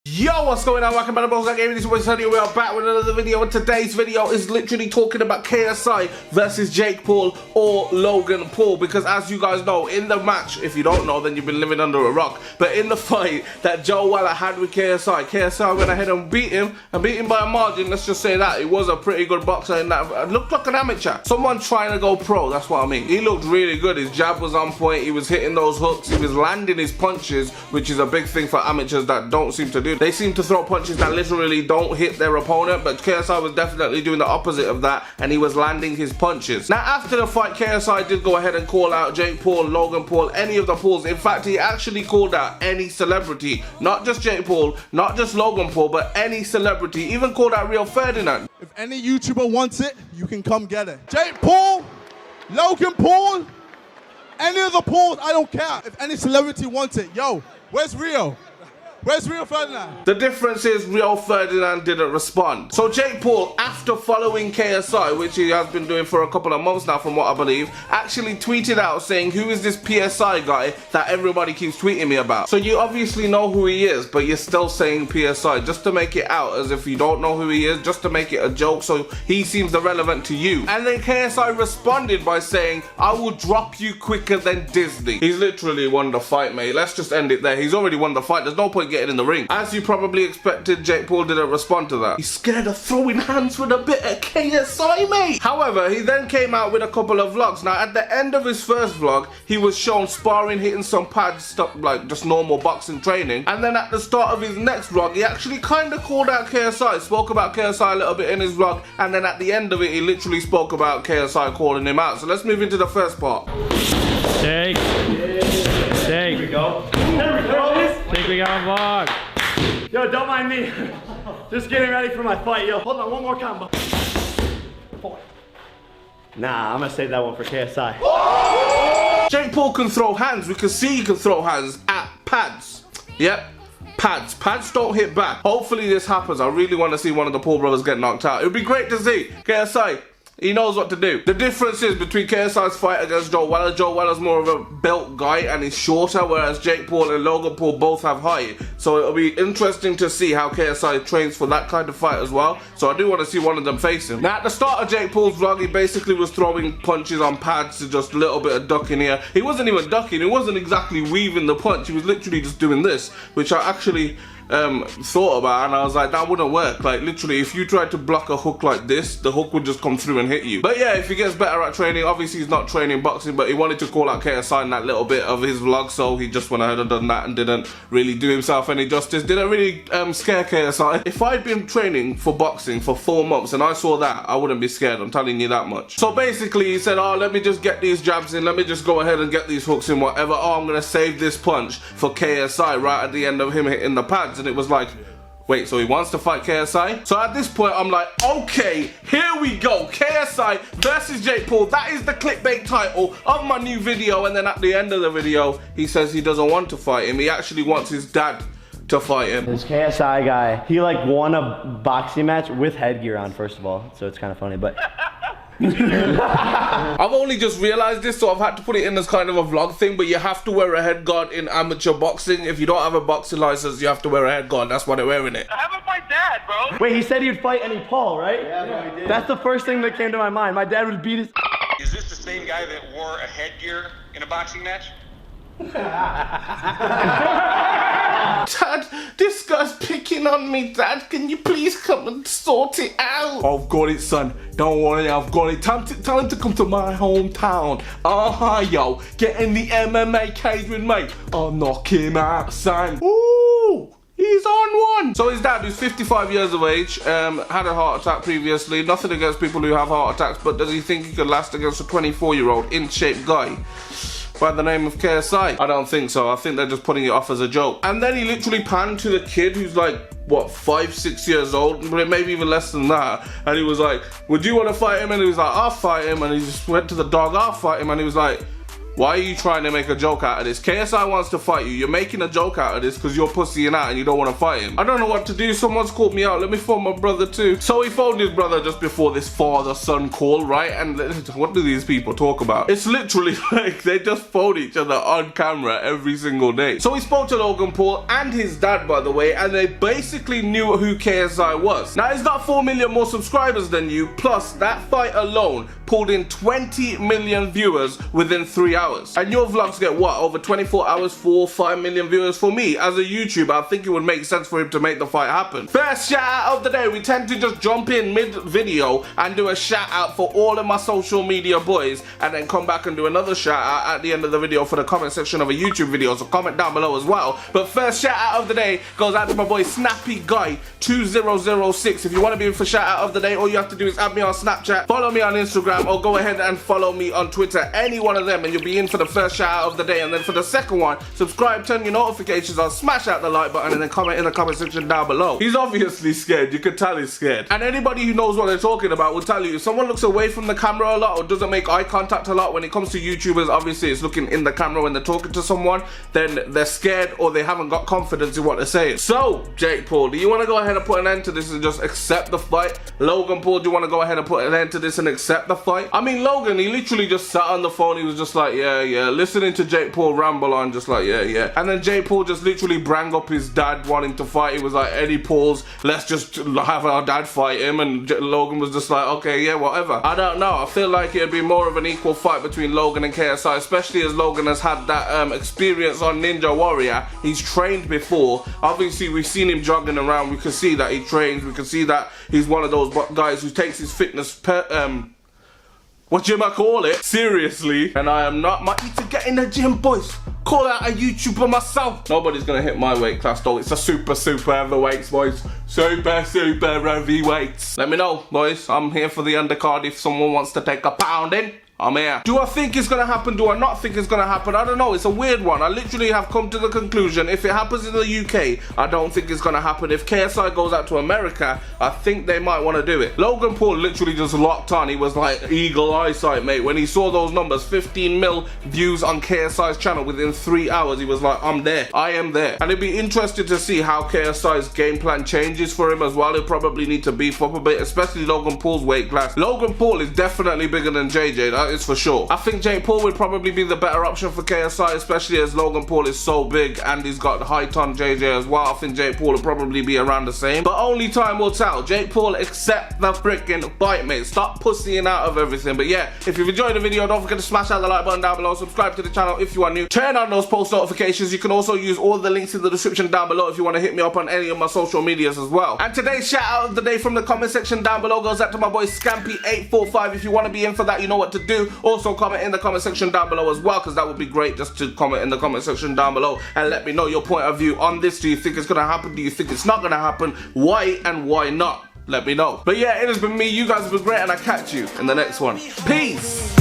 Yo, what's going on? Welcome back to BGG Gaming. This is Sunny. We are back with another video, and today's video is literally talking about KSI versus Jake Paul or Logan Paul, because as you guys know, in the match, if you don't know, then you've been living under a rock, but in the fight that Joe Weller had with KSI went ahead and beat him by a margin. Let's just say that he was a pretty good boxer in that. Looked like an amateur, someone trying to go pro. That's what I mean. He looked really good. His jab was on point. He was hitting those hooks. He was landing his punches, which is a big thing for amateurs that don't seem to do. They seem to throw punches that literally don't hit their opponent, but KSI was definitely doing the opposite of that, and he was landing his punches. Now, after the fight, KSI did go ahead and call out Jake Paul, Logan Paul, any of the Pauls. In fact, he actually called out any celebrity, not just Jake Paul, not just Logan Paul, but any celebrity. Even called out Rio Ferdinand. If any YouTuber wants it, you can come get it. Jake Paul, Logan Paul, any of the Pauls, I don't care. If any celebrity wants it, yo, where's Rio? Where's Rio Ferdinand? The difference is Rio Ferdinand didn't respond. So Jake Paul, after following KSI, which he has been doing for a couple of months now from what I believe, actually tweeted out saying, who is this PSI guy that everybody keeps tweeting me about? So you obviously know who he is, but you're still saying PSI just to make it out as if you don't know who he is, just to make it a joke so he seems irrelevant to you. And then KSI responded by saying, I will drop you quicker than Disney. He's literally won the fight, mate. Let's just end it there. He's already won the fight. There's no point getting in the ring. As you probably expected, Jake Paul didn't respond to that. He's scared of throwing hands with a bit of KSI, mate. However, he then came out with a couple of vlogs. Now, at the end of his first vlog, he was shown sparring, hitting some pads, stuff like just normal boxing training. And then at the start of his next vlog, he actually kind of called out KSI, spoke about KSI a little bit in his vlog, and then at the end of it, he literally spoke about KSI calling him out. So let's move into the first part. Jake. Jake. Here we go. There we go. Jake, we got a vlog. Yo, don't mind me. Just getting ready for my fight, yo. Hold on, one more combo. 4. Nah, I'm gonna save that one for KSI. Jake Paul can throw hands. We can see he can throw hands at pads. Yep. Pads. Pads don't hit back. Hopefully this happens. I really want to see one of the Paul brothers get knocked out. It would be great to see. KSI, he knows what to do. The difference is between KSI's fight against Joe Weller's more of a belt guy and he's shorter, whereas Jake Paul and Logan Paul both have height. So it'll be interesting to see how KSI trains for that kind of fight as well. So I do want to see one of them face him. Now, at the start of Jake Paul's vlog, he basically was throwing punches on pads to just a little bit of ducking here. He wasn't even ducking, he wasn't exactly weaving the punch, he was literally just doing this, which I actually thought about, and I was like, that wouldn't work. Like literally, if you tried to block a hook like this, the hook would just come through and hit you. But yeah, if he gets better at training, obviously he's not training boxing, but he wanted to call out KSI in that little bit of his vlog, so he just went ahead and done that and didn't really do himself any justice, didn't really scare KSI. If I'd been training for boxing for 4 months and I saw that, I wouldn't be scared, I'm telling you that much. So basically he said, oh, let me just get these jabs in, let me just go ahead and get these hooks in, whatever. Oh, I'm gonna save this punch for KSI right at the end of him hitting the pads. And it was like, wait, so he wants to fight KSI? So at this point, I'm like, okay, here we go. KSI versus Jake Paul. That is the clickbait title of my new video. And then at the end of the video, he says he doesn't want to fight him. He actually wants his dad to fight him. This KSI guy, he like won a boxing match with headgear on, first of all. So it's kind of funny, but... I've only just realized this, so I've had to put it in as kind of a vlog thing, but you have to wear a head guard in amateur boxing. If you don't have a boxing license, you have to wear a head guard. That's why they're wearing it. How about my dad, bro? Wait, he said he'd fight any Paul, right? Yeah, he did. That's the first thing that came to my mind. My dad would beat his... Is this the same guy that wore a headgear in a boxing match? Dad, this guy's picking on me, Dad. Can you please come and sort it out? I've got it, son. Don't worry, I've got it. Tell him to come to my hometown. Ohio. Get in the MMA cage with me. I'll knock him out, son. Ooh! He's on one. So his dad, who's 55 years of age, had a heart attack previously. Nothing against people who have heart attacks, but does he think he could last against a 24-year-old in-shape guy by the name of KSI? I don't think so. I think they're just putting it off as a joke. And then he literally panned to the kid who's like, what, 5, 6 years old, maybe even less than that. And he was like, would you want to fight him? And he was like, I'll fight him. And he just went to the dog, I'll fight him. And he was like, Why are you trying to make a joke out of this? KSI wants to fight you. You're making a joke out of this because you're pussying out and you don't want to fight him. I don't know what to do. Someone's called me out. Let me phone my brother too. So he phoned his brother just before this father-son call, right? And what do these people talk about? It's literally like they just phone each other on camera every single day. So he spoke to Logan Paul and his dad, by the way, and they basically knew who KSI was. Now, he's got 4 million more subscribers than you, plus that fight alone pulled in 20 million viewers within 3 hours. And your vlogs get what? Over 24 hours, 4-5 million viewers. For me, as a YouTuber, I think it would make sense for him to make the fight happen. First shout out of the day. We tend to just jump in mid-video and do a shout out for all of my social media boys, and then come back and do another shout out at the end of the video for the comment section of a YouTube video, so comment down below as well. But first shout out of the day goes out to my boy Snappy Guy 2006. If you want to be in for shout out of the day, all you have to do is add me on Snapchat, follow me on Instagram, or go ahead and follow me on Twitter, any one of them, and you'll be in for the first shout out of the day. And then for the second one, subscribe, turn your notifications on, smash out the like button, and then comment in the comment section down below. He's obviously scared. You can tell he's scared. And anybody who knows what they're talking about will tell you, if someone looks away from the camera a lot or doesn't make eye contact a lot, when it comes to YouTubers, obviously it's looking in the camera when they're talking to someone, then they're scared or they haven't got confidence in what they're saying. So, Jake Paul, do you want to go ahead and put an end to this and just accept the fight? Logan Paul, do you want to go ahead and put an end to this and accept the fight? I mean, Logan, he literally just sat on the phone. He was just like, yeah, listening to Jake Paul ramble on, just like, yeah. And then Jake Paul just literally brang up his dad wanting to fight. He was like, Eddie Paul's, let's just have our dad fight him. And Logan was just like, okay, yeah, whatever. I don't know. I feel like it'd be more of an equal fight between Logan and KSI, especially as Logan has had that experience on Ninja Warrior. He's trained before. Obviously, we've seen him jogging around. We can see that he trains. We can see that he's one of those guys who takes his fitness seriously. And I am not. Might need to get in the gym, boys. Call out a YouTuber myself. Nobody's gonna hit my weight class though. It's a super heavyweights, boys. Super heavyweights. Let me know, boys. I'm here for the undercard if someone wants to take a pounding. I'm here. Do I think it's gonna happen? Do I not think it's gonna happen? I don't know. It's a weird one. I literally have come to the conclusion, if it happens in the UK, I don't think it's gonna happen. If KSI goes out to America, I think they might want to do it. Logan Paul literally just locked on. He was like eagle eyesight, mate. When he saw those numbers, 15 mil views on KSI's channel within 3 hours, he was like, I'm there. I am there. And it'd be interesting to see how KSI's game plan changes for him as well. He'll probably need to beef up a bit, especially Logan Paul's weight class. Logan Paul is definitely bigger than JJ. That is for sure. I think Jake Paul would probably be the better option for KSI, especially as Logan Paul is so big and he's got height on JJ as well. I think Jake Paul will probably be around the same, but only time will tell. Jake Paul, accept the freaking fight, mate. Stop pussying out of everything. But yeah, if you've enjoyed the video, don't forget to smash out the like button down below, subscribe to the channel if you are new, turn on those post notifications. You can also use all the links in the description down below if you want to hit me up on any of my social medias as well. And today's shout out of the day from the comment section down below goes out to my boy Scampy845. If you want to be in for that, you know what to do. Also comment in the comment section down below as well, because that would be great just to comment in the comment section down below and let me know your point of view on this. Do you think it's gonna happen? Do you think it's not gonna happen? Why and why not? Let me know. But yeah, it has been me. You guys have been great, and I'll catch you in the next one. Peace.